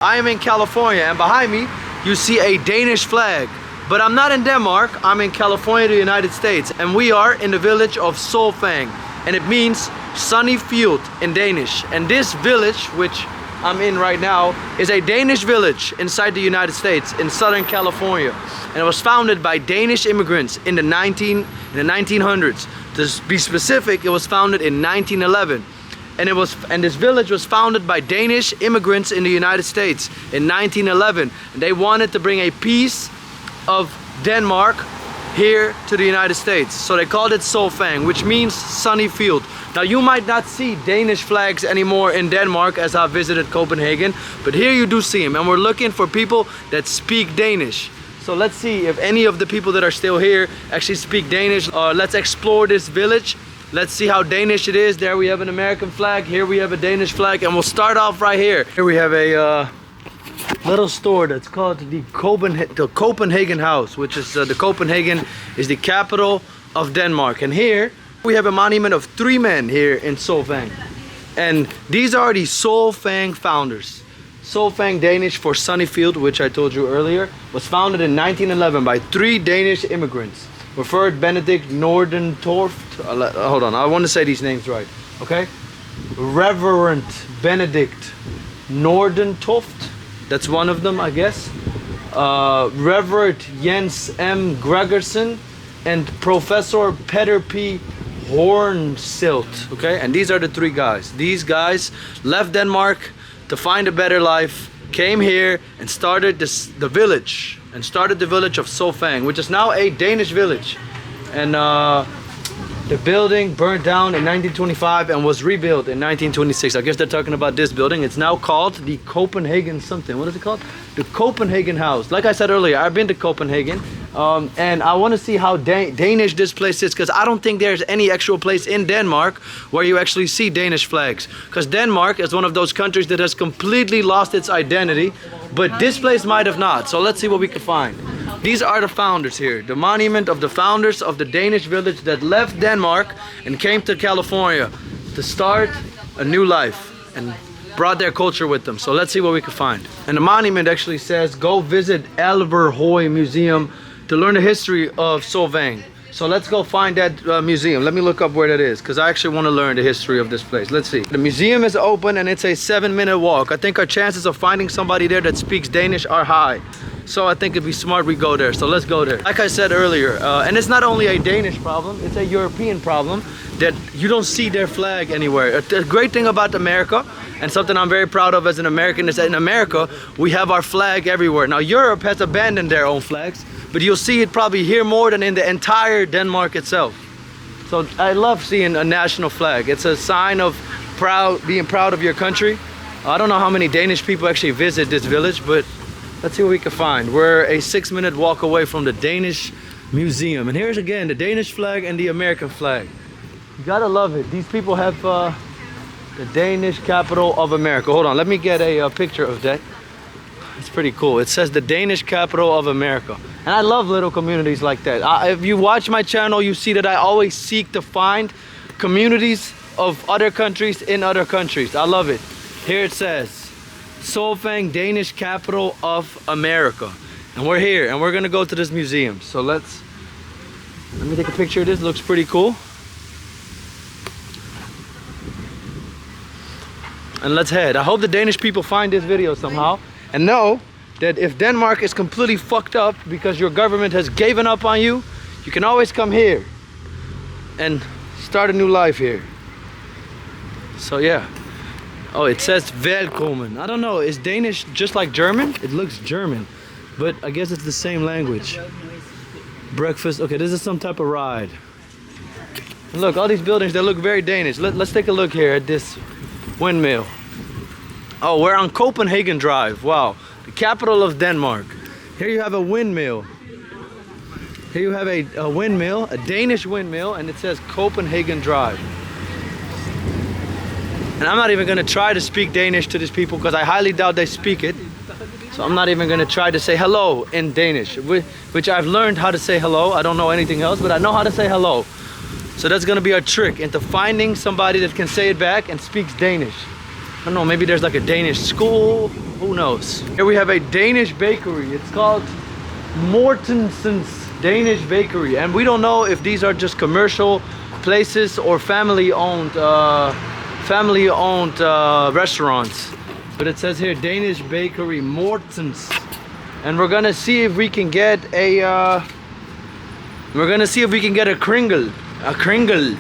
I am in California, and behind me you see a Danish flag. But I'm not in Denmark, I'm in California, the United States, and we are in the village of Solvang, and it means sunny field in Danish. And this village, which I'm in right now, is a Danish village inside the United States in Southern California, and it was founded by Danish immigrants in the 1900s. To be specific, it was founded in 1911. And this village was founded by Danish immigrants in the United States in 1911. And they wanted to bring a piece of Denmark here to the United States. So they called it Solvang, which means sunny field. Now you might not see Danish flags anymore in Denmark as I visited Copenhagen, but here you do see them. And we're looking for people that speak Danish. So let's see if any of the people that are still here actually speak Danish. Let's explore this village. Let's see how Danish it is. There we have an American flag. Here we have a Danish flag. And we'll start off right here. Here we have a little store that's called the Copenhagen House, which is the Copenhagen is the capital of Denmark. And here we have a monument of 3 men here in Solvang. And these are the Solvang founders. Solvang, Danish for sunny field, which I told you earlier, was founded in 1911 by 3 Danish immigrants. Referred Benedict Nordentoft. Hold on, I want to say these names right. Okay? Reverend Benedict Nordentoft. That's one of them, I guess. Reverend Jens M. Gregersen and Professor Peter P. Hornsilt. Okay, and these are the 3 guys. These guys left Denmark to find a better life, came here and started the village of Solvang, which is now a Danish village. And the building burned down in 1925 and was rebuilt in 1926. I guess they're talking about this building. It's now called the Copenhagen something. What is it called? The Copenhagen House. Like I said earlier, I've been to Copenhagen. And I want to see how Danish this place is, because I don't think there's any actual place in Denmark where you actually see Danish flags. Because Denmark is one of those countries that has completely lost its identity, but this place might have not. So let's see what we can find. These are the founders here, the monument of the founders of the Danish village that left Denmark and came to California to start a new life and brought their culture with them. So let's see what we can find. And the monument actually says, go visit Alverhøj Museum to learn the history of Solvang. So let's go find that museum. Let me look up where that is, because I actually want to learn the history of this place. Let's see. The museum is open and it's a 7-minute walk. I think our chances of finding somebody there that speaks Danish are high. So I think it'd be smart we go there. So let's go there. Like I said earlier, and it's not only a Danish problem, it's a European problem that you don't see their flag anywhere. The great thing about America, and something I'm very proud of as an American, is that in America, we have our flag everywhere. Now Europe has abandoned their own flags, but you'll see it probably here more than in the entire Denmark itself. So I love seeing a national flag. It's a sign of being proud of your country. I don't know how many Danish people actually visit this village, but let's see what we can find. We're a 6-minute walk away from the Danish Museum. And here's again the Danish flag and the American flag. You gotta love it. These people have the Danish capital of America. Hold on, let me get a picture of that. It's pretty cool. It says the Danish capital of America. And I love little communities like that. If you watch my channel, you see that I always seek to find communities of other countries in other countries. I love it. Here it says, Solvang, Danish capital of America. And we're here and we're gonna go to this museum. So let me take a picture of this. It looks pretty cool. And let's head. I hope the Danish people find this video somehow and know that if Denmark is completely fucked up because your government has given up on you, you can always come here and start a new life here. So yeah. Oh, it says Velkommen. I don't know, is Danish just like German? It looks German, but I guess it's the same language. Breakfast, okay, this is some type of ride. And look, all these buildings, they look very Danish. Let's take a look here at this windmill. Oh, we're on Copenhagen Drive, wow. The capital of Denmark. Here you have a windmill. Here you have a windmill, a Danish windmill, and it says Copenhagen Drive. And I'm not even gonna try to speak Danish to these people because I highly doubt they speak it. So I'm not even gonna try to say hello in Danish, which I've learned how to say hello. I don't know anything else, but I know how to say hello. So that's gonna be our trick into finding somebody that can say it back and speaks Danish. I don't know, maybe there's like a Danish school. Who knows? Here we have a Danish bakery. It's called Mortensen's Danish Bakery. And we don't know if these are just commercial places or family-owned restaurants. But it says here Danish Bakery Mortensen's. And we're gonna see if we can get a kringle. A kringle.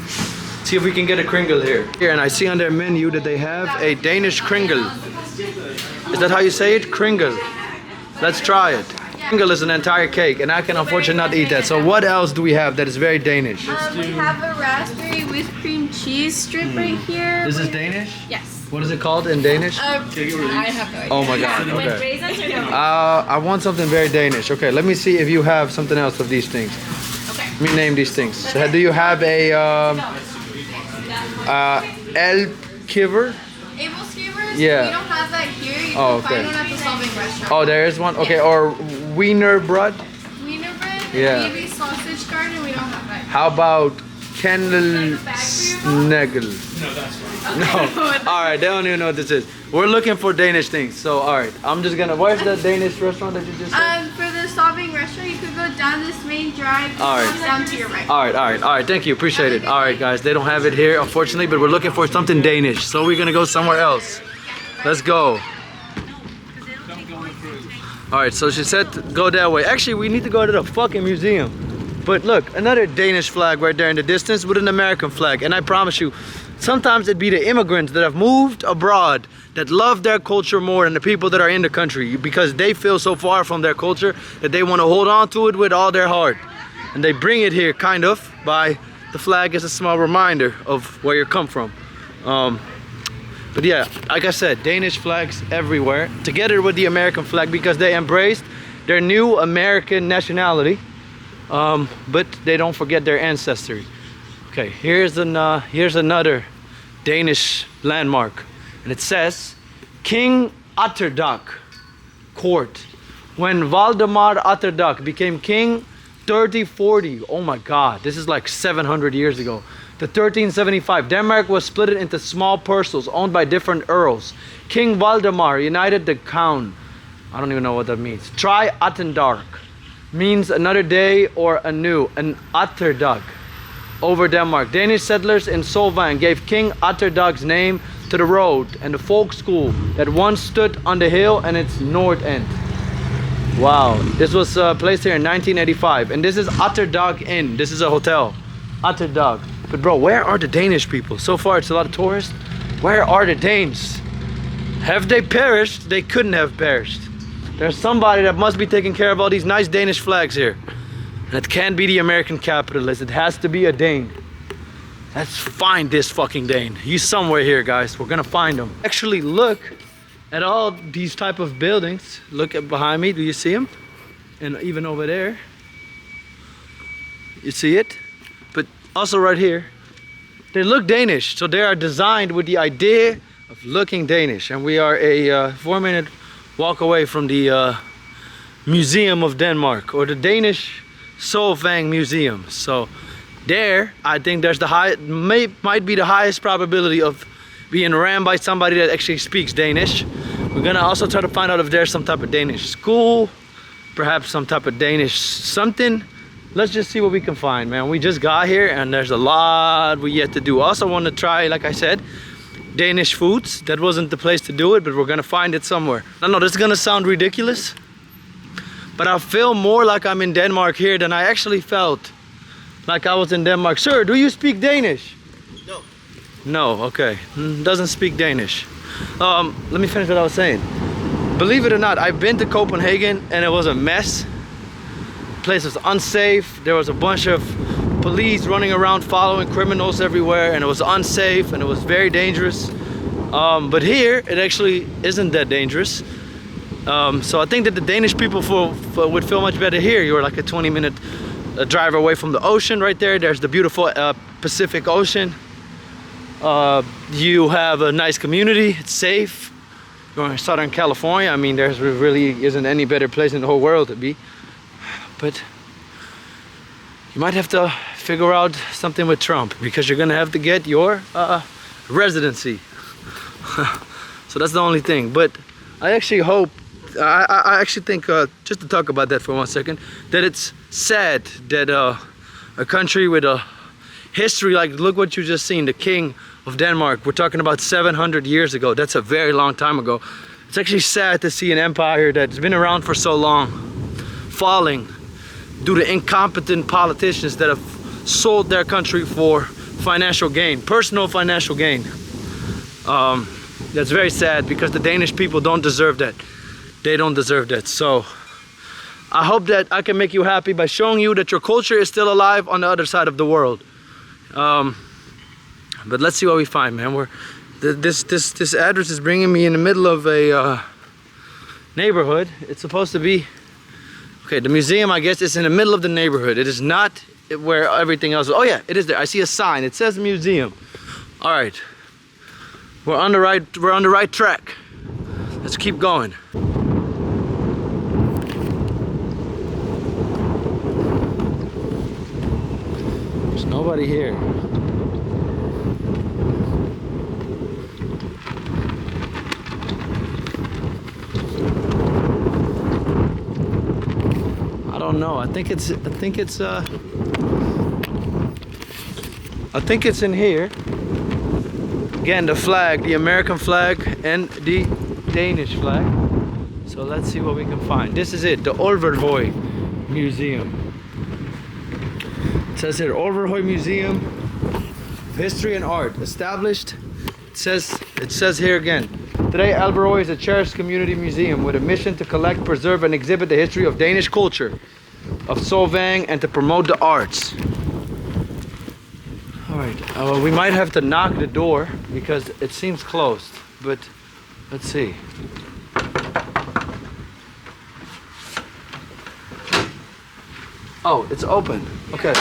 See if we can get a kringle here. Here, and I see on their menu that they have a Danish kringle. Is that how you say it? Kringle. Let's try it. Kringle is an entire cake, and I can unfortunately not eat that. So what else do we have that is very Danish? We have a raspberry whipped cream cheese strip right here. This is Danish? Yes. What is it called in Danish? I have no idea. Oh my god, With okay. raisins or no? I want something very Danish. Okay, let me see if you have something else of these things. Okay. Let me name these things. So, do you have a elkiver? Able skewers? Yeah. We don't have that here. You Oh, can okay. find one at the Solving restaurant. Oh, there is one? Okay, or wiener bread? Wiener bread? Yeah. Maybe sausage garden? We don't have that. How about Kendall Sneggle? No, that's fine. No. Alright, they don't even know what this is. We're looking for Danish things. So, alright. I'm just gonna. Where's the Danish restaurant that you just said? For the Solving restaurant, you could go down this main drive. All right. Down to your right. Alright. Thank you. Appreciate it. Alright, guys. They don't have it here, unfortunately, but we're looking for something Danish. So, we're gonna go somewhere else. Let's go. Alright, so she said to go that way. Actually, we need to go to the fucking museum. But look, another Danish flag right there in the distance with an American flag. And I promise you, sometimes it'd be the immigrants that have moved abroad that love their culture more than the people that are in the country, because they feel so far from their culture that they want to hold on to it with all their heart. And they bring it here kind of by the flag as a small reminder of where you come from. But yeah, like I said, Danish flags everywhere, together with the American flag, because they embraced their new American nationality, but they don't forget their ancestry. Okay, here's another Danish landmark, and it says King Atterdag Court. When Valdemar Atterdag became king 3040, oh my god, this is like 700 years ago, to 1375, Denmark was split into small parcels owned by different earls. King Valdemar united the crown. I don't even know what that means. Try Atterdag means another day or anew, an Atterdag over Denmark. Danish settlers in Solvang gave King Atterdag's name to the road and the folk school that once stood on the hill and its north end. Wow, this was placed here in 1985, and this is Atterdag Inn. This is a hotel, Atterdag. But bro, where are the Danish people? So far it's a lot of tourists. Where are the Danes? Have they perished? They couldn't have perished. There's somebody that must be taking care of all these nice Danish flags here. And it can't be the American capitalist. It has to be a Dane. Let's find this fucking Dane. He's somewhere here, guys. We're gonna find him. Actually, look at all these type of buildings. Look at behind me. Do you see him? And even over there. You see it? But also right here. They look Danish. So they are designed with the idea of looking Danish. And we are a 4-minute walk away from the Museum of Denmark, or the Danish Solvang Museum. So there, I think there's might be the highest probability of being rammed by somebody that actually speaks Danish. We're gonna also try to find out if there's some type of Danish school, perhaps some type of Danish something. Let's just see what we can find, man. We just got here and there's a lot we yet to do. Also want to try, like I said, Danish foods. That wasn't the place to do it, but we're gonna find it somewhere. I know this is gonna sound ridiculous, but I feel more like I'm in Denmark here than I actually felt like I was in Denmark. Sir, do you speak Danish? No. No, okay. Doesn't speak Danish. Let me finish what I was saying. Believe it or not, I've been to Copenhagen and it was a mess. The place was unsafe. There was a bunch of police running around following criminals everywhere, and it was unsafe and it was very dangerous. But here, it actually isn't that dangerous. So I think that the Danish people would feel much better here. You're like a 20-minute drive away from the ocean right there. There's the beautiful Pacific Ocean. You have a nice community, it's safe. You're in Southern California. I mean, there really isn't any better place in the whole world to be. But you might have to figure out something with Trump, because you're gonna have to get your residency. So that's the only thing. But I actually hope, I actually think, just to talk about that for 1 second, that it's sad that a country with a history like, look what you just seen, the king of Denmark, we're talking about 700 years ago. That's a very long time ago. It's actually sad to see an empire that's been around for so long falling due to incompetent politicians that have sold their country for financial gain, personal financial gain. That's very sad because the Danish people don't deserve that. They don't deserve that. So I hope that I can make you happy by showing you that your culture is still alive on the other side of the world. But let's see what we find, man. This address is bringing me in the middle of a neighborhood. It's supposed to be, okay, the museum, I guess, is in the middle of the neighborhood. It is not where everything else is. Oh yeah, it is there. I see a sign. It says museum. All right, we're on the right track. Let's keep going. There's nobody here. I don't know. I think it's in here. Again, the flag, the American flag and the Danish flag. So let's see what we can find. This is it, the Overhøj Museum. It says here, Overhøj Museum of History and Art, established. It says here again. Today, Overhøj is a cherished community museum with a mission to collect, preserve, and exhibit the history of Danish culture, of Solvang, and to promote the arts. All right, we might have to knock the door because it seems closed, but let's see. Oh, it's open. Okay,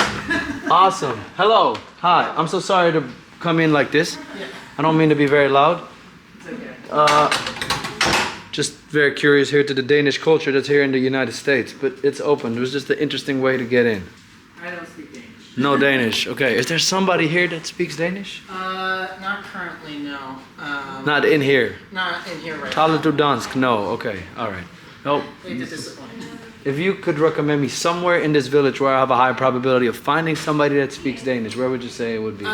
awesome. Hello, hi. I'm so sorry to come in like this. I don't mean to be very loud. Just very curious here to the Danish culture that's here in the United States, but it's open. It was just an interesting way to get in. I don't speak Danish. No Danish. Okay, is there somebody here that speaks Danish? Not currently, no. Not in here. Not in here right Taler now. du dansk? No. Okay, all right. No. Hate to disappoint. If you could recommend me somewhere in this village where I have a high probability of finding somebody that speaks Danish, where would you say it would be?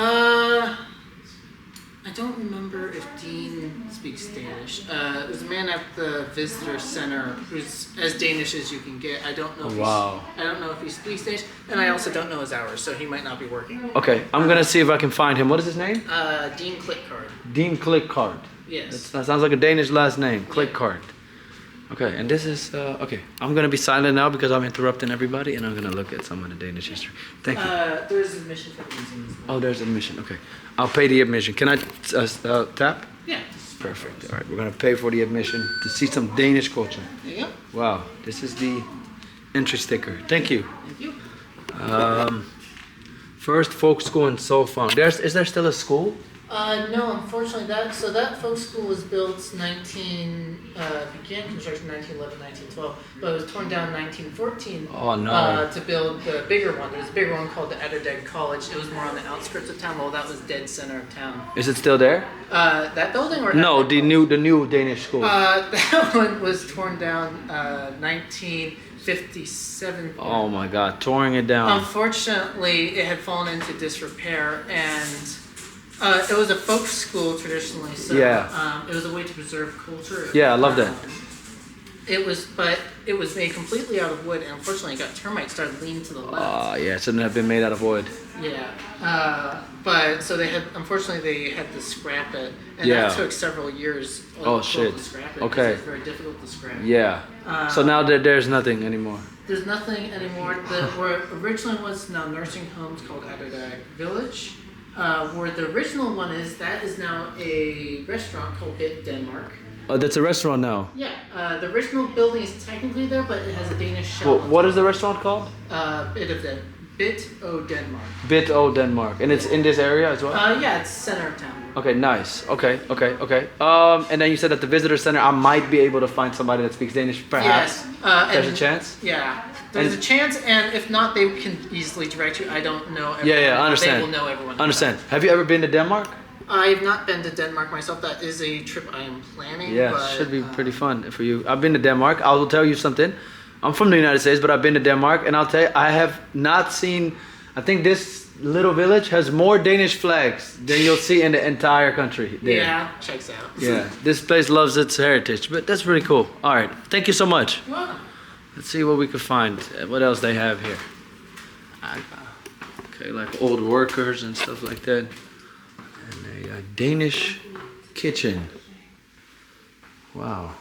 I don't remember if Dean speaks Danish. There's a man at the visitor center who's as Danish as you can get. I don't know. I don't know if he speaks Danish, and I also don't know his hours, so he might not be working. Okay, I'm gonna see if I can find him. What is his name? Dean Clickcard. Dean Clickcard. Yes. That sounds like a Danish last name. Clickcard. Okay, and this is okay. I'm gonna be silent now because I'm interrupting everybody, and I'm gonna look at some of the Danish history. Thank you. There's admission for the museum as well. Oh, there's admission. Okay, I'll pay the admission. Can I tap? Yeah. Perfect. All right, we're gonna pay for the admission to see some Danish culture. There you go. Wow, this is the entry sticker. Thank you. Thank you. First folk school in Solvang. Is there still a school? No, unfortunately, that folk school was built began construction 1911, 1912, but it was torn down in 1914. Oh no! To build the bigger one. There's a bigger one called the Atterdag College. It was more on the outskirts of town. Well, that was dead center of town. Is it still there? That building or no? The new Danish school. That one was torn down 1957. Oh my God! Touring it down. Unfortunately, it had fallen into disrepair and. It was a folk school traditionally, so it was a way to preserve culture. Yeah, I love that. It was made completely out of wood, and unfortunately, it got termites started leaning to the left. Yeah, it shouldn't have been made out of wood. Yeah, but so they had to scrap it, and that took several years. Oh shit! To scrap it Okay. It's very difficult to scrap. Yeah. So now there's nothing anymore. There's nothing anymore. Where originally was now nursing homes called Atterdag Village. Where the original one is, that is now a restaurant called Bit Denmark. Oh, that's a restaurant now? Yeah, the original building is technically there, but it has a Danish shell. Well, what is the restaurant called? Bit O Denmark. Bit O Denmark. And it's in this area as well? Yeah, it's center of town. Okay, nice. Okay. And then you said at the visitor center, I might be able to find somebody that speaks Danish, perhaps? Yes. There's a chance? Yeah. There's a chance, and if not, they can easily direct you. I don't know everyone. Yeah, I understand. They will know everyone. Understand. Have you ever been to Denmark? I've not been to Denmark myself. That is a trip I am planning. Yeah, but, should be pretty fun for you. I've been to Denmark. I will tell you something. I'm from the United States, but I've been to Denmark, and I'll tell you, I have not seen. I think this little village has more Danish flags than you'll see in the entire country. There. Yeah, checks out. Yeah, this place loves its heritage, but that's pretty cool. All right, thank you so much. You're welcome. Let's see what we can find. What else they have here? Okay, like old workers and stuff like that. And a Danish kitchen. Wow.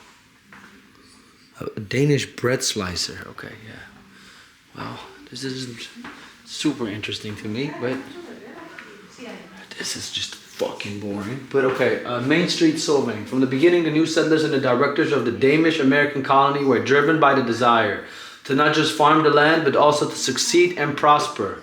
A Danish bread slicer. Okay, yeah. Wow, this isn't super interesting to me, but this is just fucking boring. But okay, Main Street Solvang. From the beginning, the new settlers and the directors of the Danish American colony were driven by the desire to not just farm the land, but also to succeed and prosper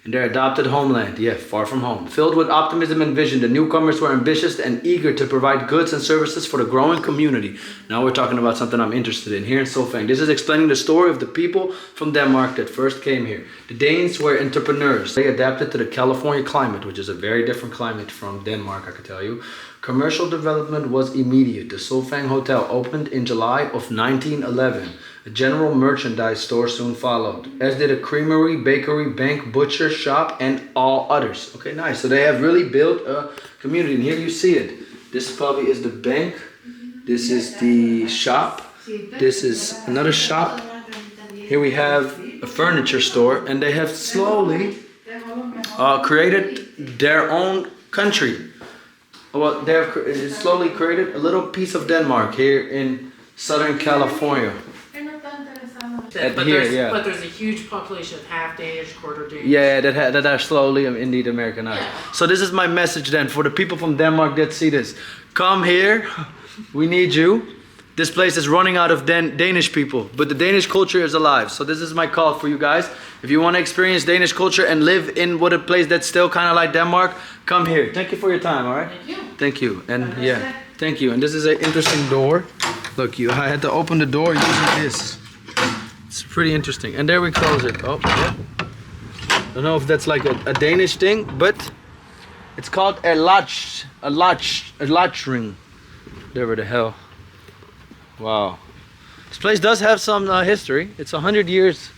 in their adopted homeland. Yeah, far from home. Filled with optimism and vision, the newcomers were ambitious and eager to provide goods and services for the growing community. Now we're talking about something I'm interested in here in Solvang. This is explaining the story of the people from Denmark that first came here. The Danes were entrepreneurs. They adapted to the California climate, which is a very different climate from Denmark, I can tell you. Commercial development was immediate. The Solvang Hotel opened in July of 1911. A general merchandise store soon followed, as did a creamery, bakery, bank, butcher shop, and all others. Okay, nice. So they have really built a community. And here you see it. This probably is the bank. This is the shop. This is another shop. Here we have a furniture store, and they have slowly created their own country. Well, they have slowly created a little piece of Denmark here in Southern California. But Here, there's, yeah. but there's a huge population of half Danish, quarter Danish. Yeah, that are slowly indeed Americanized. Yeah. So this is my message then for the people from Denmark that see this. Come here, we need you. This place is running out of Danish people, but the Danish culture is alive. So this is my call for you guys. If you want to experience Danish culture and live in a place that's still kind of like Denmark, come here. Thank you for your time, all right? Thank you. Thank you. And yeah, thank you. And this is an interesting door. Look, I had to open the door using this. It's pretty interesting. And there we close it. Oh, yeah. Don't know if that's like a Danish thing, but it's called a latch ring. Whatever the hell. Wow. This place does have some history. It's 100 years.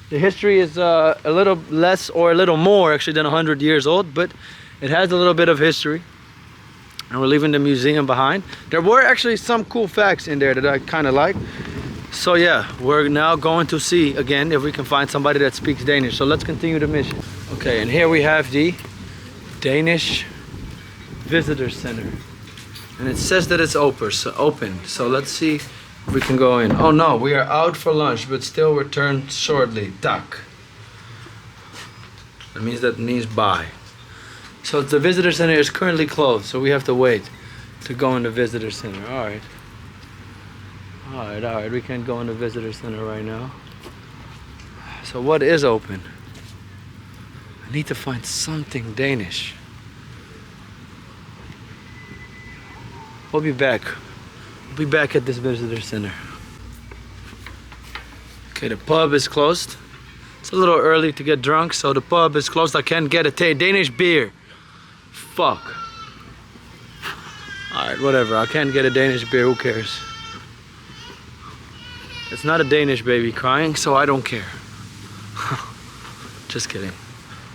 The history is a little less or a little more actually than 100 years old, but it has a little bit of history. And we're leaving the museum behind. There were actually some cool facts in there that I kind of like. So yeah, we're now going to see again if we can find somebody that speaks Danish. So let's continue the mission. Okay, and here we have the Danish Visitor Center. And it says that it's open. So let's see if we can go in. Oh no, we are out for lunch, but still return shortly. Tak. That means bye. So the visitor center is currently closed, so we have to wait to go in the visitor center. Alright, we can't go in the visitor center right now. So what is open? I need to find something Danish. We'll be back. We'll be back at this visitor center. Okay, the pub is closed. It's a little early to get drunk, so the pub is closed. I can't get a Danish beer. Fuck. Alright, whatever. I can't get a Danish beer. Who cares? It's not a Danish baby crying, so I don't care. Just kidding.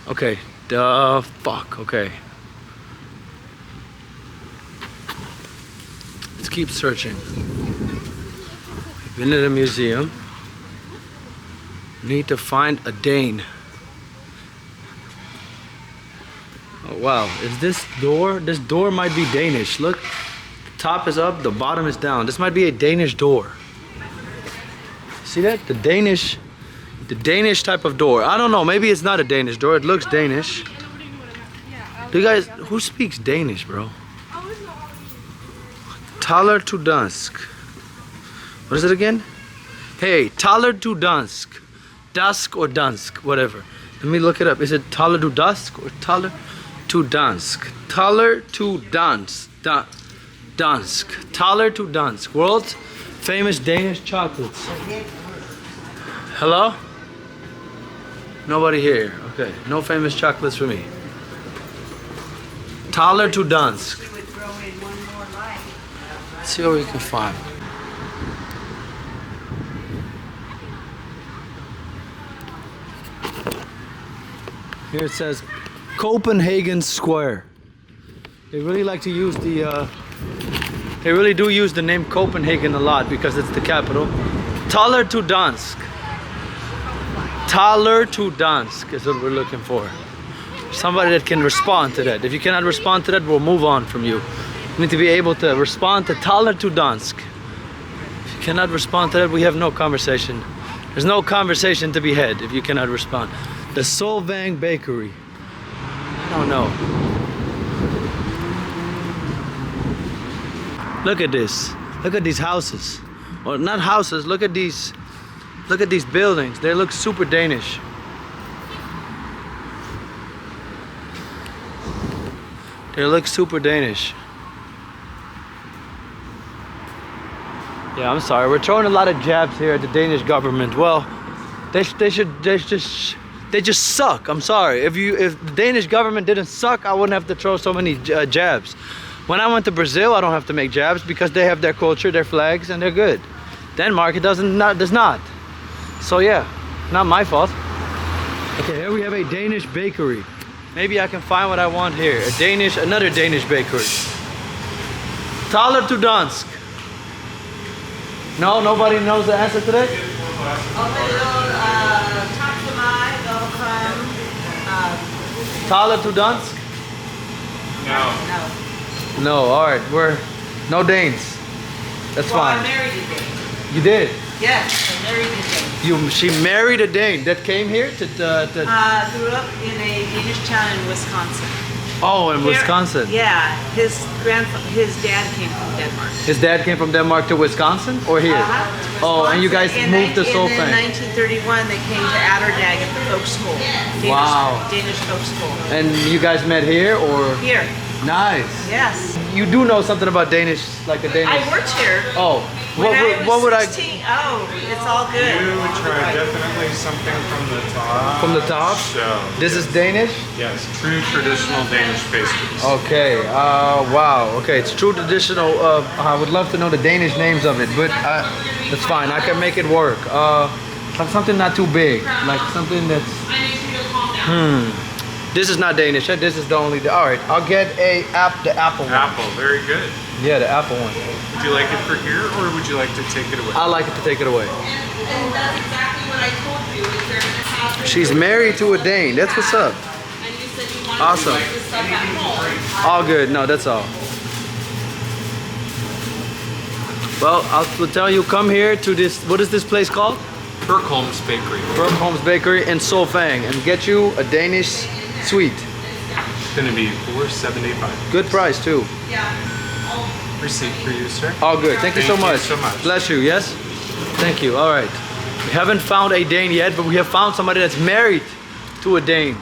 Okay. Fuck. Okay. Let's keep searching. We've been to the museum. Need to find a Dane. Oh wow, is this door? This door might be Danish. Look, the top is up, the bottom is down. This might be a Danish door. See that? The Danish type of door. I don't know, maybe it's not a Danish door. It looks Danish. Do you guys, who speaks Danish, bro? Taler to Dansk. What is it again? Hey, Taler to Dansk. Dusk or Dansk, whatever. Let me look it up. Is it Taler to Dusk or Taler to Dansk? Taler to Dansk. Dansk. Taler to Dansk. World's famous Danish chocolates. Hello? Nobody here. Okay. No famous chocolates for me. Taller to Dansk. We would throw in one more line. Let's see what we can find. Here it says Copenhagen Square. They really like to use the they really do use the name Copenhagen a lot because it's the capital. Taller to Dansk. Taller to Dansk is what we're looking for. Somebody that can respond to that. If you cannot respond to that, we'll move on from you. You need to be able to respond to Taller to Dansk. If you cannot respond to that, we have no conversation. There's no conversation to be had if you cannot respond. The Solvang Bakery. I don't know. Look at this. Look at these houses. Well, not houses. Look at these buildings. They look super Danish. They look super Danish. Yeah, I'm sorry. We're throwing a lot of jabs here at the Danish government. Well, they just suck. I'm sorry. If the Danish government didn't suck, I wouldn't have to throw so many jabs. When I went to Brazil, I don't have to make jabs because they have their culture, their flags, and they're good. Denmark, it does not. So yeah, not my fault. Okay, here we have a Danish bakery. Maybe I can find what I want here. Another Danish bakery. Taller to Dansk. No, nobody knows the answer to that? Taller to Dansk? No, alright, no Danes. That's fine. I married a Dane. You did? Yes, I married a Dane. She married a Dane that came here to Grew up in a Danish town in Wisconsin. Oh, in Wisconsin. Yeah, his dad came from Denmark. His dad came from Denmark to Wisconsin or here? Oh, and you guys moved to Solvang. In 1931, they came to Atterdag at the folk school. Danish folk school. And you guys met here or? Here. Nice. Yes. You do know something about Danish, like a Danish. I worked here. Oh, what would 16, Oh, it's all good. You would try definitely something from the top. From the top? So, this is Danish? Yes, true traditional Danish pastries. Okay, wow. Okay, it's true traditional. I would love to know the Danish names of it, but that's fine. I can make it work. Like something not too big, like something that's. This is not Danish. This is the only. All right, I'll get the apple one. Apple, very good. Yeah, the apple one. Would you like it for here, or would you like to take it away? I like it to take it away. And that's exactly what I told you. Is they're gonna have. She's married to a Dane. That's what's up. And you said you wanted Awesome. to do this stuff at home. All good. No, that's all. Well, I'll tell you, come here to this. What is this place called? Berkholm's Bakery. Berkholm's Bakery in Solvang, and get you a Danish sweet. It's going to be $4.75. Good price too. Receipt for you, sir. All good. Thank you so much. so much. Bless you. Yes. Thank you. All right. We haven't found a Dane yet, but we have found somebody that's married to a Dane.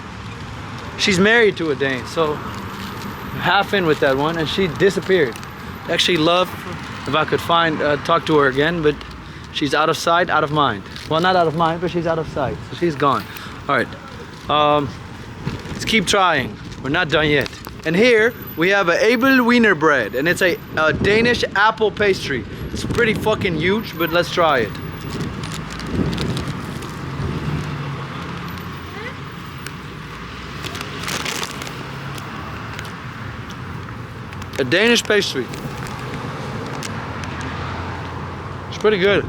She's married to a Dane, so I'm half in with that one, and she disappeared. Actually, love if I could talk to her again, but she's out of sight, out of mind. Well, not out of mind, but she's out of sight, so she's gone. All right. Let's keep trying. We're not done yet. And here we have a Abel Wiener bread, and it's a Danish apple pastry. It's pretty fucking huge, but let's try it. A Danish pastry. It's pretty good.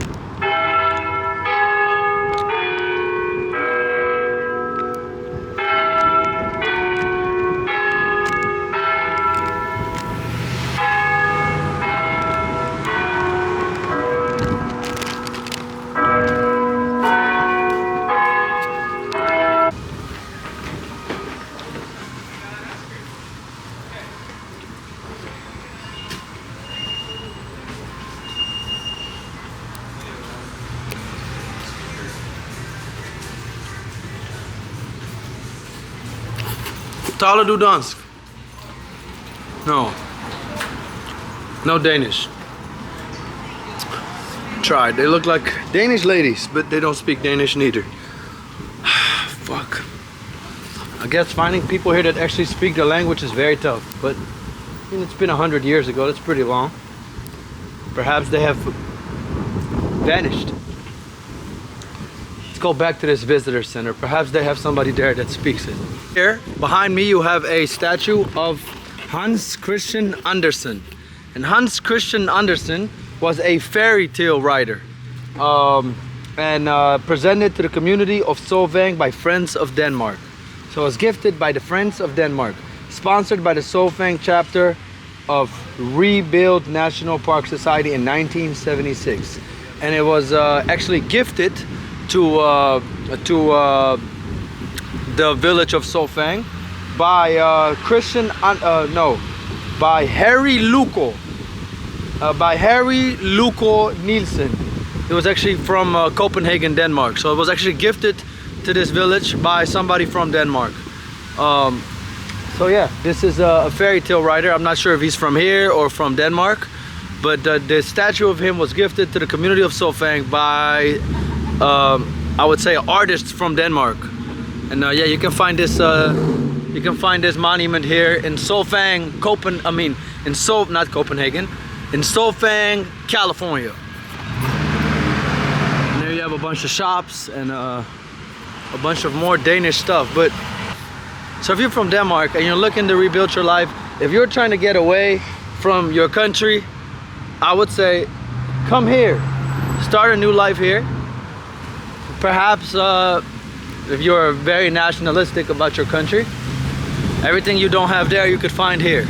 Taler du dansk? No. No Danish. Tried. They look like Danish ladies, but they don't speak Danish neither. Fuck. I guess finding people here that actually speak the language is very tough, but it's been 100 years ago. That's pretty long. Perhaps they have vanished. Let's go back to this visitor center. Perhaps they have somebody there that speaks it. Here behind me you have a statue of Hans Christian Andersen. And Hans Christian Andersen was a fairy tale writer and presented to the community of Solvang by Friends of Denmark. So it was gifted by the Friends of Denmark, sponsored by the Solvang chapter of Rebuild National Park Society in 1976. And it was actually gifted to the village of Solvang by by Harry Luco. By Harry Luco Nielsen. It was actually from Copenhagen, Denmark. So it was actually gifted to this village by somebody from Denmark. So yeah, this is a fairy tale writer. I'm not sure if he's from here or from Denmark, but the statue of him was gifted to the community of Solvang by, I would say, artists from Denmark. And yeah, you can find this monument here in Solvang, not Copenhagen, in Solvang, California. And there you have a bunch of shops and a bunch of more Danish stuff. But so if you're from Denmark and you're looking to rebuild your life, if you're trying to get away from your country, I would say come here, start a new life here. Perhaps if you're very nationalistic about your country, everything you don't have there you could find here.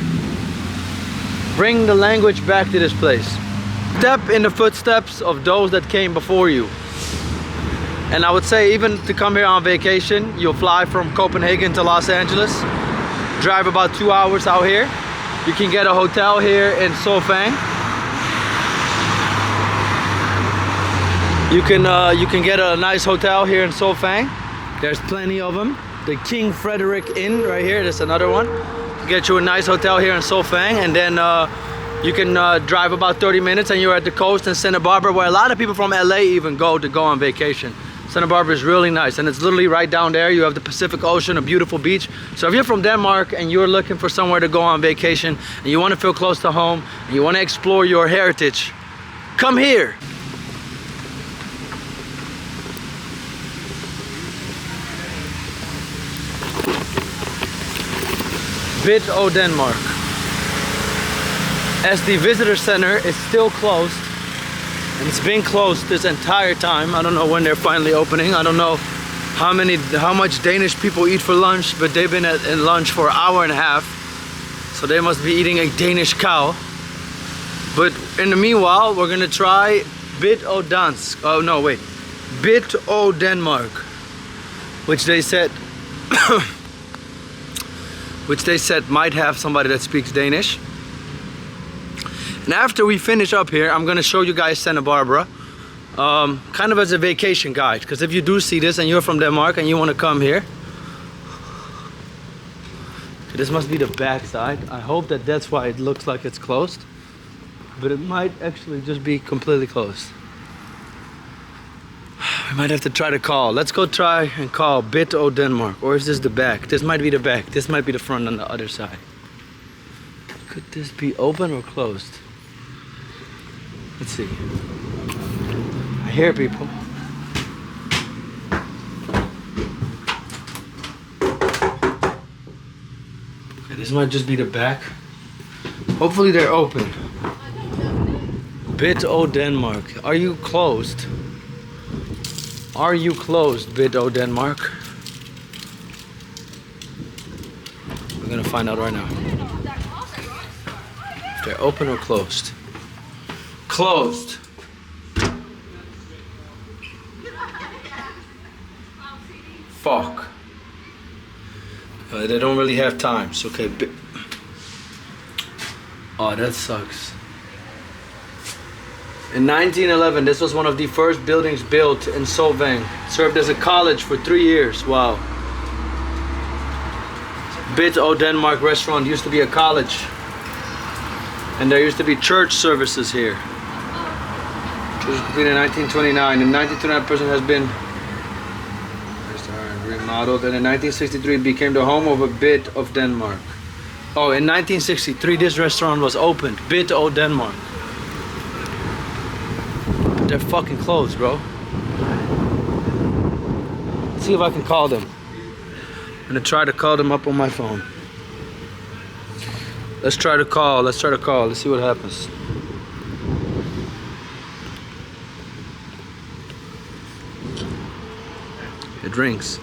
Bring the language back to this place. Step in the footsteps of those that came before you. And I would say even to come here on vacation, you'll fly from Copenhagen to Los Angeles, drive about 2 hours out here. You can get a hotel here in Solvang. You can get a nice hotel here in Solvang. There's plenty of them. The King Frederick Inn right here, there's another one. Get you a nice hotel here in Solvang, and then you can drive about 30 minutes and you're at the coast in Santa Barbara, where a lot of people from LA even go on vacation. Santa Barbara is really nice, and it's literally right down there. You have the Pacific Ocean, a beautiful beach. So if you're from Denmark and you're looking for somewhere to go on vacation and you want to feel close to home and you want to explore your heritage, come here. Bit O Denmark. As the visitor center is still closed, and it's been closed this entire time. I don't know when they're finally opening. I don't know how much Danish people eat for lunch, but they've been at lunch for an hour and a half, so they must be eating a Danish cow. But in the meanwhile, we're gonna try Bit O Dansk. Oh no, wait, Bit O Denmark, which they said might have somebody that speaks Danish. And after we finish up here, I'm gonna show you guys Santa Barbara, kind of as a vacation guide, because if you do see this and you're from Denmark and you want to come here, this must be the back side. I hope that that's why it looks like it's closed, but it might actually just be completely closed. We might have to try to call. Let's go try and call Bit O Denmark. Or is this the back? This might be the back. This might be the front on the other side. Could this be open or closed? Let's see. I hear people. Okay, this might just be the back. Hopefully they're open. Bit O Denmark. Are you closed? Are you closed, Bit O Denmark? We're gonna find out right now. If they're open or closed. Closed. Fuck. They don't really have times. Okay. Oh, that sucks. In 1911, this was one of the first buildings built in Solvang. It served as a college for 3 years. Wow. Bit O Denmark restaurant used to be a college. And there used to be church services here. It was completed in 1929. In 1929, the person has been remodeled, and in 1963 it became the home of a bit of Denmark. Oh, in 1963 this restaurant was opened, Bit of Denmark. But they're fucking closed, bro. Let's see if I can call them. I'm gonna try to call them up on my phone. Let's try to call, let's see what happens. It rings.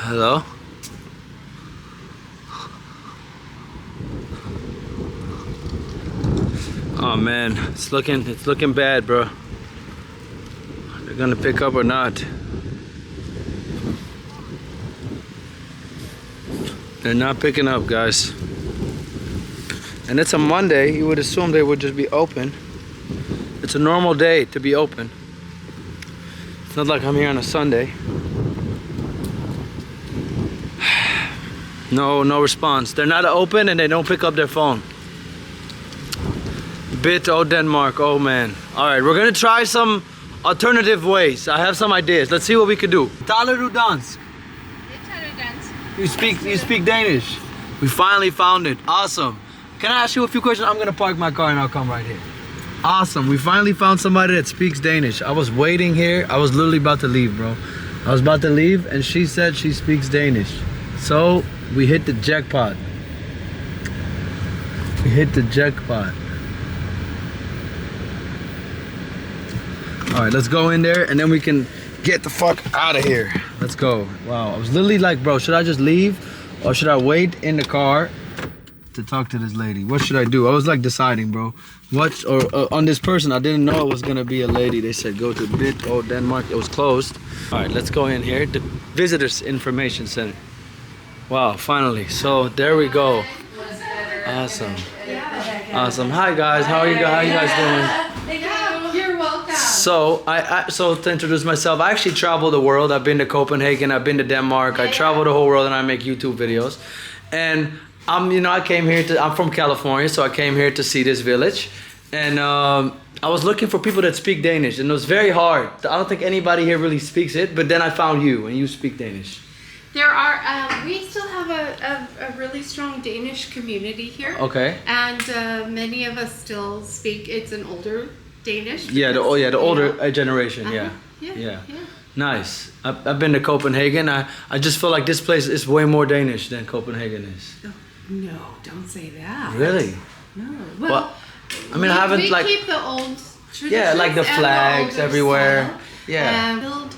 Hello? Oh man, it's looking bad, bro. They're gonna pick up or not. They're not picking up, guys. And it's a Monday, you would assume they would just be open. It's a normal day to be open. It's not like I'm here on a Sunday. No response. They're not open and they don't pick up their phone. Bit of Denmark, oh man. Alright, we're gonna try some alternative ways. I have some ideas. Let's see what we could do. Taler du dansk? You speak Danish? We finally found it. Awesome. Can I ask you a few questions? I'm gonna park my car and I'll come right here. Awesome. We finally found somebody that speaks Danish. I was waiting here. I was literally about to leave, bro. I was about to leave and she said she speaks Danish. So we hit the jackpot. We hit the jackpot. Alright, let's go in there and then we can get the fuck out of here. Let's go. Wow, I was literally like, bro, should I just leave or should I wait in the car to talk to this lady? What should I do? I was like deciding, bro. What, or on this person, I didn't know it was gonna be a lady. They said go to Bit of Denmark. It was closed. Alright, let's go in here. The Visitors Information Center. Wow, finally. So there we go. Awesome. Awesome. Hi guys, how you guys doing? You're welcome. So so to introduce myself, I actually travel the world. I've been to Copenhagen, I've been to Denmark. I travel the whole world and I make YouTube videos. And I came here I'm from California, so I came here to see this village. And I was looking for people that speak Danish, and it was very hard. I don't think anybody here really speaks it, but then I found you, and you speak Danish. There are, we still have a really strong Danish community here. Okay. And many of us still speak, it's an older Danish. Yeah, the older generation, yeah. Yeah. Nice. I've been to Copenhagen. I just feel like this place is way more Danish than Copenhagen is. Oh, no, don't say that. Really? No. Well, I mean, I haven't we like... keep the old traditions. Yeah, like the flags older everywhere. style, Yeah. And build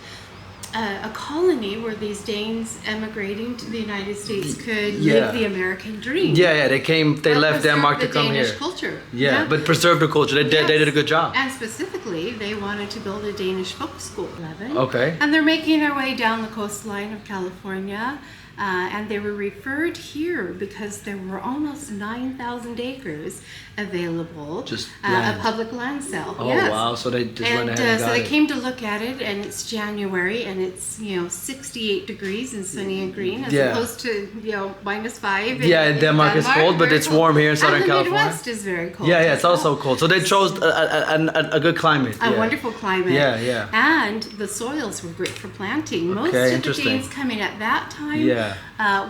a colony where these Danes emigrating to the United States could live the American dream. Yeah, they left Denmark to come Danish here. Culture. Yeah, but preserve the culture. They did a good job. And specifically, they wanted to build a Danish folk school. Okay. And they're making their way down the coastline of California. And they were referred here because there were almost 9,000 acres available. Just a public land sale. Oh, yes. wow. So they just went ahead and got so they it. came to look at it, and it's January, and it's 68 degrees and sunny and green, as opposed to -5. In Denmark it's cold, but it's warm here in Southern and the California. Midwest is very cold. Yeah, it's also cold. So they chose a good climate. A wonderful climate. Yeah. And the soils were great for planting. Most of the Danes coming at that time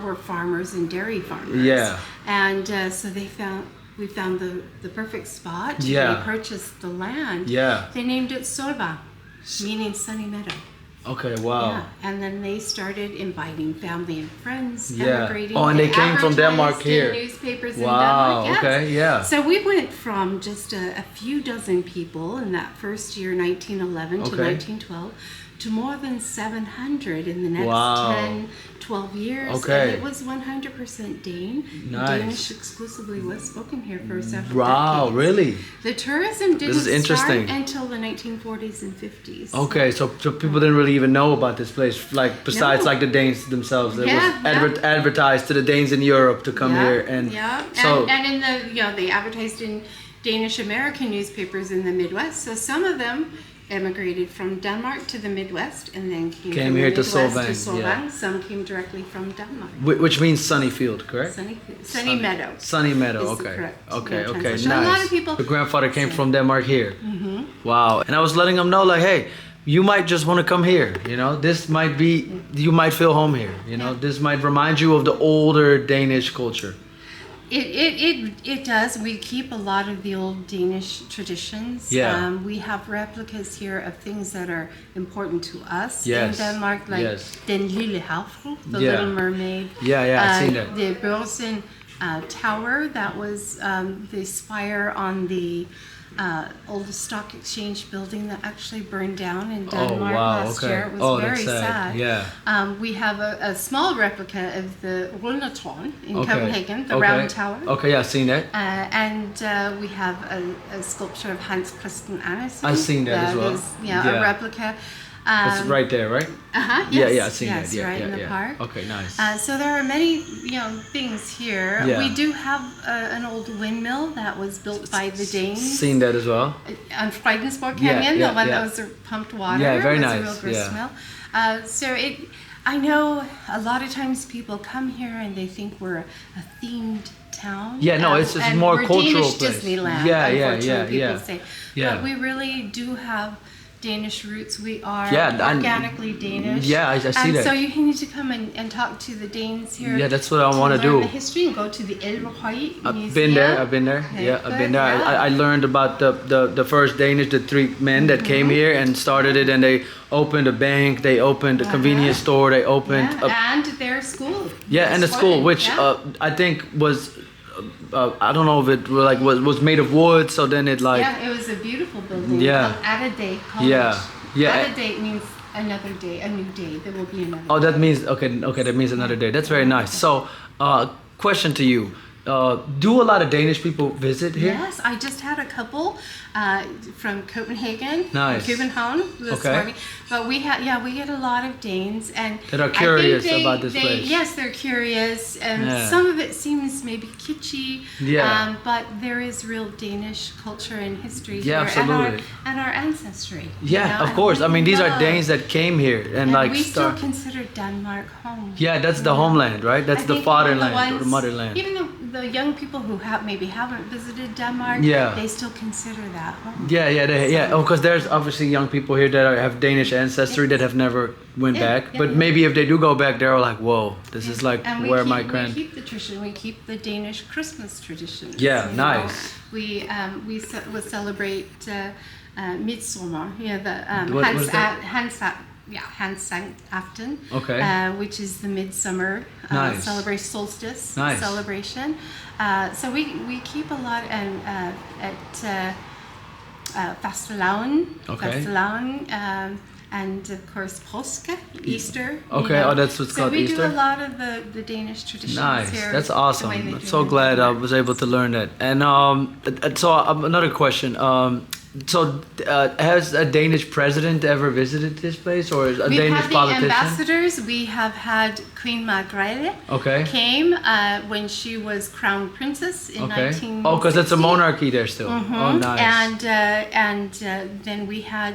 were farmers and dairy farmers. Yeah. And so we found the perfect spot. Yeah. They purchased the land. Yeah. They named it Sorba, meaning sunny meadow. Okay, wow. Yeah. And then they started inviting family and friends, Yeah. emigrating. Oh, and they came from Denmark advertised in here. Newspapers in Wow, Denmark. Yes. okay, yeah. So we went from just a few dozen people in that first year, 1911 to 1912, to more than 700 in the next 10, 12 years. Okay. And it was 100% Dane. Nice. Danish exclusively was spoken here for several Wow, decades. really? The tourism didn't is interesting. start until the 1940s and 50s. Okay, so people didn't really even know about this place, like besides No. like the Danes themselves. It Yeah, was advertised to the Danes in Europe to come here, and yeah. so And in the they advertised in Danish American newspapers in the Midwest. So some of them emigrated from Denmark to the Midwest and then came from here the to Midwest Solvang, yeah. Some came directly from Denmark. Which means sunny field, correct? Sunny Meadow. Sunny Meadow, is the okay. correct, Okay, okay, translation. nice. A lot of people. Your grandfather came from Denmark here. Wow. And I was letting him know, like, hey, you might just want to come here, you know? This might be, you might feel home here, you know? This might remind you of the older Danish culture. It does. We keep a lot of the old Danish traditions. Yeah. We have replicas here of things that are important to us Yes. in Denmark, like Yes. Den Lille Havfru, the Yeah. Little Mermaid. Yeah, I've seen that. The Børsen Tower, that was the spire on the old stock exchange building that actually burned down in Denmark last year. It was very that's sad. Yeah. We have a small replica of the Rundetårn in Okay. Copenhagen, the round tower. Okay, yeah, I've seen that. And we have a sculpture of Hans Christian Andersen. I've seen that as well. Is, Yeah. a replica. It's right there, right? Yes, Yeah, I've seen yes, that. Yeah, right yeah, in the yeah. park. Okay, nice. So there are many, things here. Yeah. We do have an old windmill that was built by the Danes. Seen that as well. On Freidensborg Yeah, Canyon, yeah, the one yeah. that was pumped water. Yeah, very was nice, a real grist yeah. mill. I know a lot of times people come here and they think we're a themed town. Yeah, no, it's just and more we're cultural Danish place. Disneyland. Yeah, unfortunately, yeah. people say. Yeah. But we really do have Danish roots. We are Yeah, organically Danish. Yeah, I see that. So you need to come and talk to the Danes here. Yeah, that's what I want to learn do. the history and go to the Elverhøj I've Museum. been there. I've been there. Very Yeah, I've been good, there. yeah. I learned about the first Danish, the three men that came here and started it, and they opened a bank, they opened a convenience store, they opened And their school. and the school, which I think was I don't know if it was made of wood, so then it like Yeah, it was a beautiful building. Yeah. Called Atterday College. Yeah. Atterday means another day, a new day. There will be another. Oh, that means okay. That means another day. That's very nice. So, question to you: do a lot of Danish people visit here? Yes, I just had a couple from Copenhagen, Nice. Copenhagen this Okay. morning. But we get a lot of Danes and That are I think curious about this place. Yes, they're curious, and Yeah. some of it seems maybe kitschy. Yeah. But there is real Danish culture and history Yeah, here, absolutely. and our ancestry. Yeah, of and course. I we mean, these are love- Danes that came here and like we still consider Denmark home. Yeah, that's the homeland, right? That's I the think fatherland even or the motherland. Even the young people who maybe haven't visited Denmark, Yeah. they still consider that home. Yeah. Oh, because there's obviously young people here that have Danish ancestry that have never went Yeah, back. yeah, But yeah. maybe if they do go back, they're like, whoa, this is like And where we my grand. keep the tradition. We keep the Danish Christmas traditions. Yeah, you know. nice. We will celebrate Midsummer. Yeah, the What was that? Hans Sankt Aften. Okay. Which is the midsummer Nice. solstice Nice. celebration. So we keep a lot at fastelavn. Okay. Fastelavn, and of course Påske, Easter. Okay, that's what's called So we Easter? do a lot of the Danish traditions Nice. here. That's the way awesome. they I'm do so it in glad I Denmark. was able to learn that. And another question. Has a Danish president ever visited this place, or is a We've Danish had the politician? ambassadors. We have had Queen Margrethe Okay. came when she was crown princess in Okay. 1960. Oh, because it's a monarchy there still. Oh, nice. And then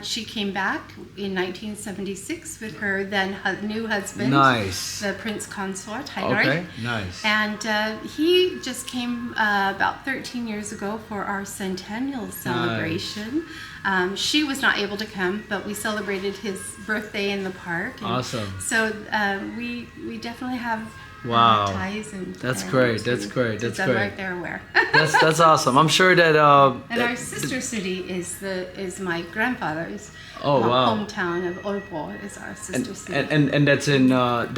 she came back in 1976 with her then new husband, Nice. the Prince Consort, Heinrich. Okay. Nice. And he just came about 13 years ago for our centennial celebration. She was not able to come, but we celebrated his birthday in the park. And Awesome. So we definitely have Wow. ties and That's great. That's great. to That's Denmark. great. They're aware. That's awesome. I'm sure that. And our sister city is my grandfather's Oh, wow. hometown of Aalborg is our sister city. And that's in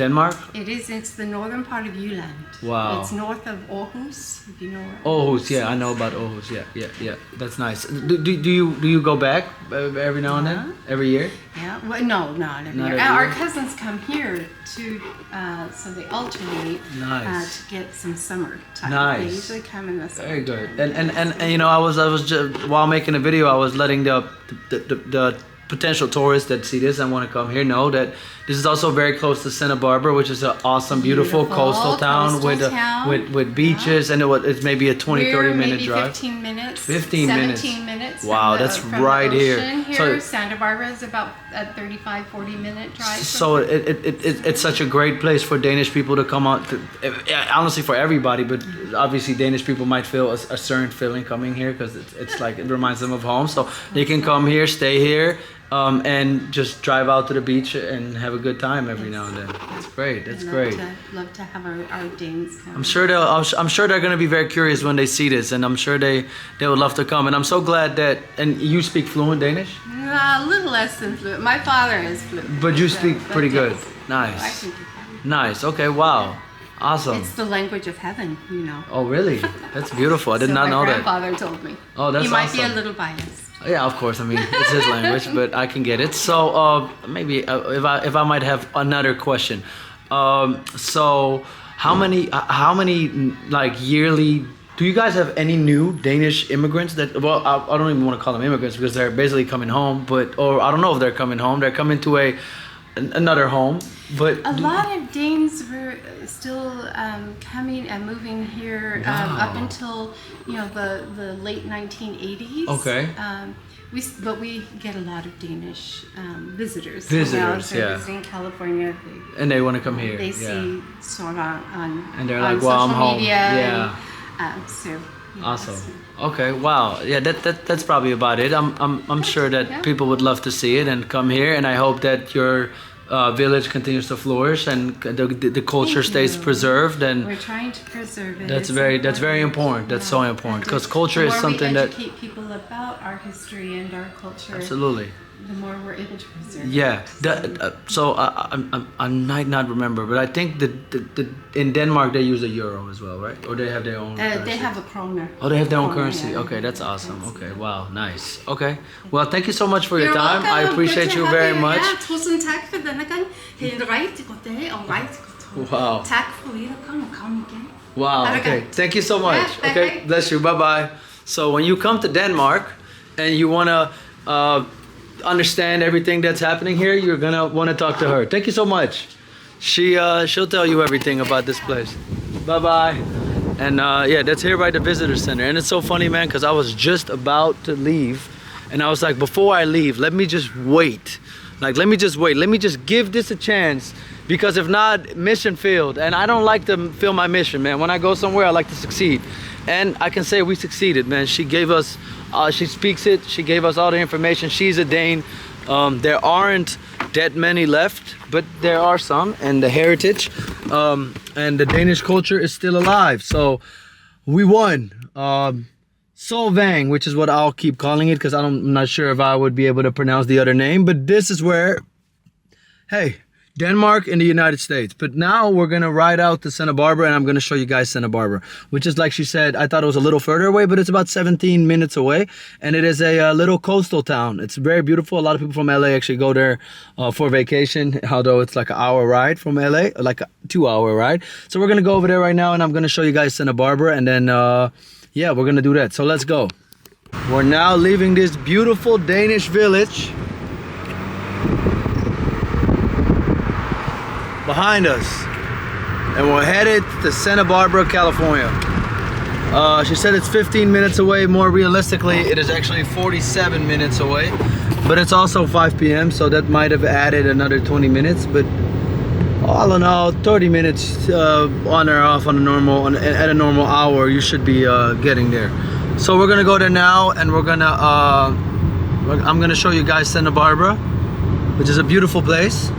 Denmark. It's the northern part of Jylland. Wow. It's north of Aarhus, if you know where Aarhus, yeah, I is. know about Aarhus. Yeah. That's nice. Do you go back every now and then? Every year? Yeah. Well, no, not every Not year. every Our year? cousins come here to, so they alternate Nice. to get some summer time. Nice. They usually come in the summer. Very good. And you know, I was just while making the video, I was letting the potential tourists that see this and want to come here know that This is also very close to Santa Barbara, which is an awesome, beautiful coastal town with beaches, and it's maybe a 20, 30 minute drive. 15 minutes. 17 minutes. Wow, that's right here. So Santa Barbara is about a 35, 40 minute drive. So it's such a great place for Danish people to come out. Honestly, for everybody, but obviously Danish people might feel a certain feeling coming here because it's like it reminds them of home. So they can come here, stay here. And just drive out to the beach and have a good time every now and then. That's great. That's great. Love to have our Danes come. I'm sure they're going to be very curious when they see this, and I'm sure they would love to come. And I'm so glad that. And you speak fluent Danish? A little less than fluent. My father is fluent. But you speak pretty good. Nice. I can do that. Nice. Okay. Wow. Awesome. It's the language of heaven, you know. Oh, really? That's beautiful. I did not know that. My grandfather told me. Oh, that's awesome. He might be a little biased. Yeah, of course. I mean, it's his language, but I can get it. So maybe if I might have another question. So how many like yearly? Do you guys have any new Danish immigrants that? Well, I don't even want to call them immigrants because they're basically coming home. Or I don't know if they're coming home. They're coming to another home. But a lot of Danes were still coming and moving here up until the late 1980s. Okay. But we get a lot of Danish visitors. Visitors, They're visiting California. And they want to come here. They see Sora on and they're on like, "Well, I'm social home." media. Yeah. And, Awesome. Okay. Wow. Yeah. That's probably about it. I'm sure that people would love to see it and come here, and I hope that your village continues to flourish and the culture stays preserved. And we're trying to preserve it. That's very important. That's so important because culture is something that. The more we educate people about our history and our culture. Absolutely. The more we're able to preserve. Yeah. So I might not remember, but I think in Denmark they use a euro as well, right? Or they have their own. They have a kroner. Oh, they have their own currency. Okay, that's awesome. Okay, wow, nice. Okay, well, thank you so much for your time. I appreciate you very much. Ja, tusind tak for denne gang. Ha' en rigtig god dag og rigtig godt. Wow. Tak for at komme igen. Wow. Okay. Thank you so much. Okay. Bless you. Bye bye. So when you come to Denmark and you wanna understand everything that's happening here, you're gonna want to talk to her. Thank you so much. She'll tell you everything about this place. Bye bye. And yeah, that's here by the visitor center. And it's so funny, man, because I was just about to leave, and I was like, before I leave, let me just wait. Like, let me just wait. Let me just give this a chance. Because if not, mission failed. And I don't like to fail my mission, man. When I go somewhere, I like to succeed. And I can say we succeeded, man. She gave us, she speaks it. She gave us all the information. She's a Dane. There aren't that many left, but there are some. And the heritage and the Danish culture is still alive. So we won. Solvang, which is what I'll keep calling it because I'm not sure if I would be able to pronounce the other name. But this is where, hey, Denmark and the United States. But now we're gonna ride out to Santa Barbara, and I'm gonna show you guys Santa Barbara, which is, like she said, I thought it was a little further away, but it's about 17 minutes away, and it is a little coastal town. It's very beautiful. A lot of people from LA actually go there for vacation, although it's like an hour ride from LA, like a 2-hour ride. So we're gonna go over there right now, and I'm gonna show you guys Santa Barbara, and then yeah, we're gonna do that. So let's go. We're now leaving this beautiful Danish village behind us, and we're headed to Santa Barbara, California. She said it's 15 minutes away. More realistically, it is actually 47 minutes away, but it's also 5 p.m. so that might have added another 20 minutes, but all in all, 30 minutes on or off on at a normal hour, you should be getting there. So we're gonna go there now, and we're gonna I'm gonna show you guys Santa Barbara, which is a beautiful place.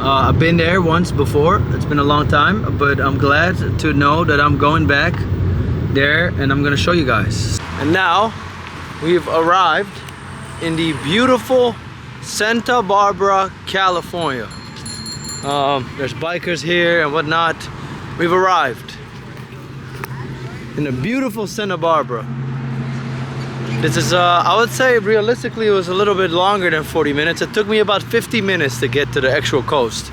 I've been there once before. It's been a long time, but I'm glad to know that I'm going back there, and I'm gonna show you guys. And now we've arrived in the beautiful Santa Barbara, California. There's bikers here and whatnot. We've arrived in the beautiful Santa Barbara. This is, I would say realistically it was a little bit longer than 40 minutes. It took me about 50 minutes to get to the actual coast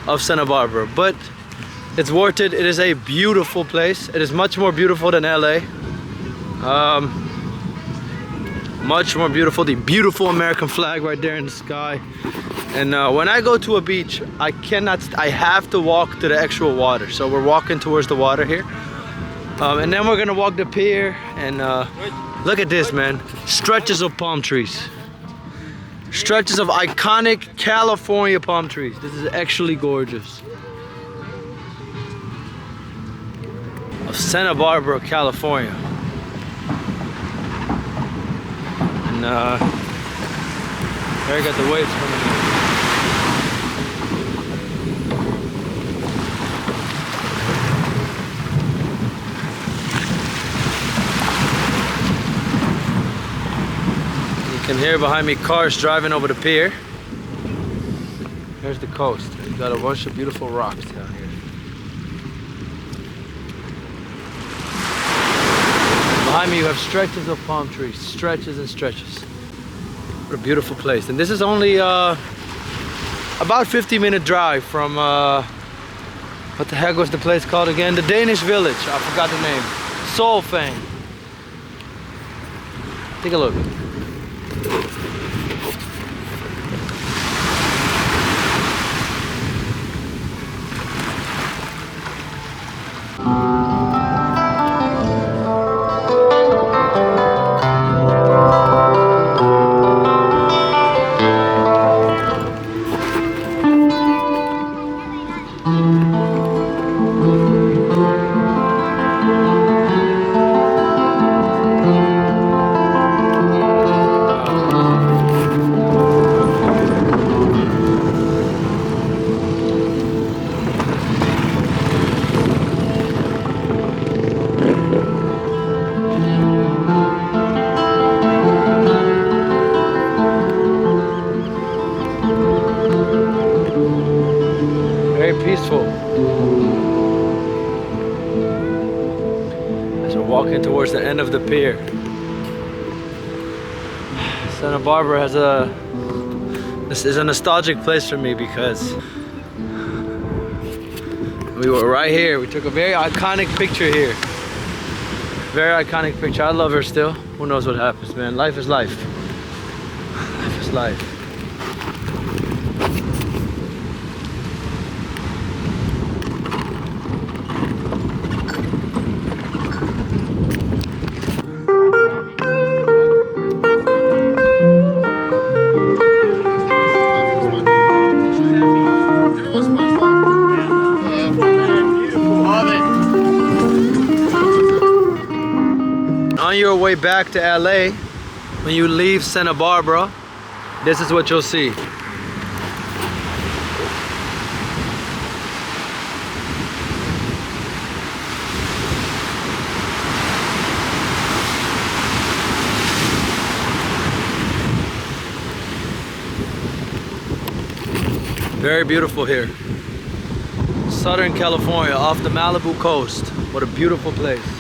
of Santa Barbara, but it's worth it. It is a beautiful place. It is much more beautiful than LA. Much more beautiful. The beautiful American flag right there in the sky. And when I go to a beach, I have to walk to the actual water. So we're walking towards the water here. And then we're gonna walk the pier and look at this, man. Stretches of palm trees. Stretches of iconic California palm trees. This is actually gorgeous. Of Santa Barbara, California. And there you got the waves coming in. You can hear behind me cars driving over the pier. Here's the coast. You got a bunch of beautiful rocks down here. Behind me you have stretches of palm trees, stretches and stretches. What a beautiful place. And this is only about 50-minute drive from, what the heck was the place called again? The Danish village, I forgot the name. Solfang. Take a look. Peaceful. As we're walking towards the end of the pier. Santa Barbara this is a nostalgic place for me because we were right here. We took a very iconic picture here. Very iconic picture. I love her still. Who knows what happens, man. Life is life. Life is life. On your way back to LA, when you leave Santa Barbara, this is what you'll see. Very beautiful here. Southern California, off the Malibu coast. What a beautiful place.